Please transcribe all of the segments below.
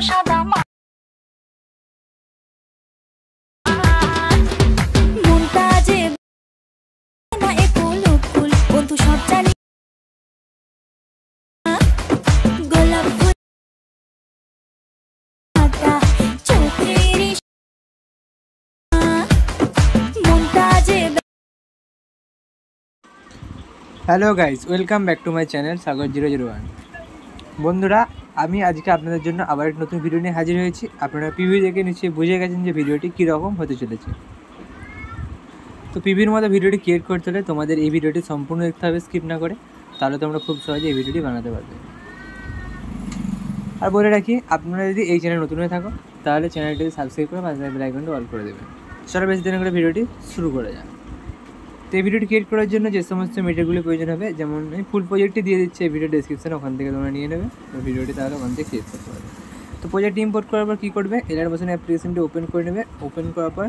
সাদা hello guys, welcome back to my channel Sagar 001। বন্ধুরা, আমি আজকে আপনাদের জন্য আবার এক নতুন ভিডিও নিয়ে হাজির হয়েছি। আপনারা পিভি দেখে নিশ্চয়ই বুঝে গেছেন যে ভিডিওটি কীরকম হতে চলেছে। তো পিভির মতো ভিডিওটি ক্রিয়েট করতে হলে তোমাদের এই ভিডিওটি সম্পূর্ণ দেখতে হবে, স্কিপ না করে, তাহলে তোমরা খুব সহজে এই ভিডিওটি বানাতে পারবে। আর বলে রাখি, আপনারা যদি এই চ্যানেল নতুন হয়ে থাকো তাহলে চ্যানেলটি সাবস্ক্রাইব করে পাশে বেল আইকনটি অল করে দেবেন। চলো বেশি দিন করে ভিডিওটি শুরু করা যায়। তো এই ভিডিওটি ক্রিয়েট করার জন্য যে সমস্ত মেটেরিয়ালগুলি প্রয়োজন হবে, যেমন আমি ফুল প্রজেক্টটি দিয়ে দিচ্ছি এই ভিডিও ডেসক্রিপশানে, ওখান থেকে তোমরা নিয়ে নেবে ভিডিওটি, তাহলে ওখান থেকে ক্রিয়েট করতে পারবে। তো প্রজেক্টটি ইম্পোর্ট করার পর কী করবে, এলার বসে অ্যাপ্লিকেশনটি ওপেন করে নেবে। ওপেন করার পর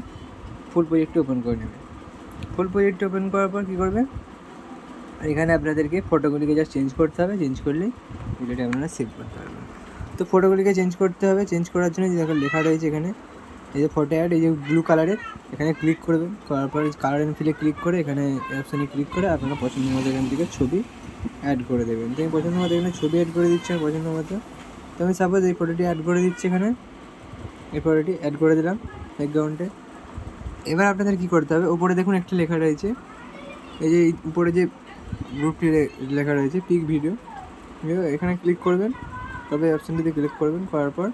ফুল প্রজেক্টটি ওপেন করে নেবে। ফুল প্রজেক্টটি ওপেন করার পর কী করবে, এখানে আপনাদেরকে ফটোগুলিকে জাস্ট চেঞ্জ করতে হবে। চেঞ্জ করলেই ভিডিওটি আপনারা সেভ করতে পারবেন। তো ফটোগুলিকে চেঞ্জ করতে হবে। চেঞ্জ করার জন্য যে দেখো লেখা রয়েছে এখানে, এই যে ফটো অ্যাড, এই যে ব্লু কালারের, এখানে ক্লিক করবেন। করার পরে কালার অ্যান্ড ফিলে ক্লিক করে এখানে অপশানে ক্লিক করে আপনারা পছন্দ মতো এখান থেকে ছবি অ্যাড করে দেবেন। তো আমি পছন্দ মতো এখানে ছবি অ্যাড করে দিচ্ছি আমার পছন্দ মতো। তো আমি সাপোজ এই ফটোটি অ্যাড করে দিচ্ছি এখানে, এই ফটোটি অ্যাড করে দিলাম ব্যাকগ্রাউন্ডে। এবার আপনাদের কী করতে হবে, উপরে দেখুন একটা লেখা রয়েছে, এই যে উপরে যে গ্রুপটি লেখা রয়েছে পিক ভিডিও, এখানে ক্লিক করবেন। তবে অপশানটিতে ক্লিক করবেন, করার পর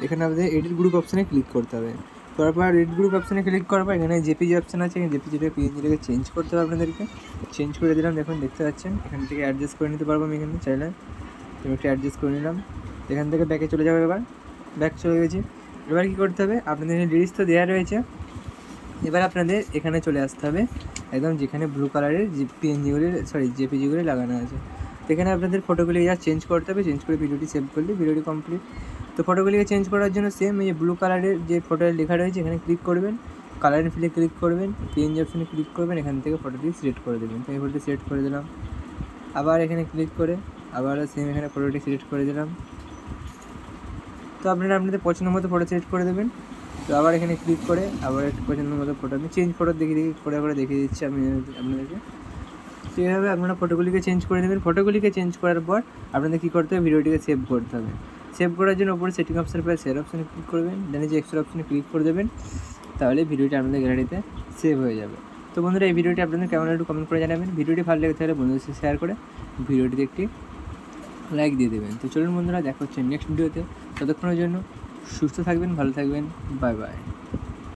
এখানে আপনাদের এডিট গ্রুপ অপশানে ক্লিক করতে হবে। করার পর এডিট গ্রুপ অপশানে ক্লিক করার পর এখানে জেপিজি অপশান আছে, এখানে জেপিজিটা পিএনজিটাকে চেঞ্জ করতে হবে আপনাদেরকে। চেঞ্জ করে দিলাম, দেখুন দেখতে পাচ্ছেন এখান থেকে অ্যাডজাস্ট করে নিতে পারবো আমি এখানে চাইলে। একটু অ্যাডজাস্ট করে নিলাম। এখান থেকে ব্যাকে চলে যাবে। এবার ব্যাক চলে গেছি। এবার কী করতে হবে, আপনাদের এখানে লিরিক্স তো দেওয়া রয়েছে। এবার আপনাদের এখানে চলে আসতে হবে একদম যেখানে ব্লু কালারের জেপিজিগুলি লাগানো আছে। তো এখানে আপনাদের ফটোগুলি যা চেঞ্জ করতে হবে। চেঞ্জ করে ভিডিওটি সেভ করলে ভিডিওটি কমপ্লিট। তো ফটোগুলিকে চেঞ্জ করার জন্য সেম এই ব্লু কালারের যে ফটো লেখা রয়েছে এখানে ক্লিক করবেন, কালার অ্যান্ড ফিলে ক্লিক করবেন, পিএনজি অপশানে ক্লিক করবেন, এখান থেকে ফটোটি সিলেক্ট করে দেবেন। তো এই ফটোটি সিলেক্ট করে দিলাম। আবার এখানে ক্লিক করে আবার সেম এখানে ফটোটি সিলেক্ট করে দিলাম। তো আপনারা আপনাদের পছন্দ মতো ফটো সিলেক্ট করে দেবেন। তো আবার এখানে ক্লিক করে আবার একটু পছন্দ মতো ফটো আমি চেঞ্জ ফটো করে দেখিয়ে দিচ্ছি আমি আপনাদেরকে। তো এইভাবে আপনারা ফটোগুলিকে চেঞ্জ করে নেবেন। ফটোগুলিকে চেঞ্জ করার পর আপনাদের কী করতে হবে, ভিডিওটিকে সেভ করতে হবে। সেভ করার জন্য উপরে সেটিং অপশান পায়, শেয়ার অপশানে ক্লিক করবেন, দেন যে এক্সট্রা অপশানে ক্লিক করে দেবেন, তাহলে ভিডিওটি আপনাদের গ্যালারিতে সেভ হয়ে যাবে। তো বন্ধুরা, এই ভিডিওটি আপনাদের কেমন একটু কমেন্ট করে জানাবেন। ভিডিওটি ভালো লেগে থাকলে বন্ধুদের সাথে শেয়ার করে ভিডিওটিতে একটি লাইক দিয়ে দেবেন। তো চলুন বন্ধুরা, দেখা হচ্ছে নেক্সট ভিডিওতে। ততক্ষণের জন্য সুস্থ থাকবেন, ভালো থাকবেন, বাই বাই।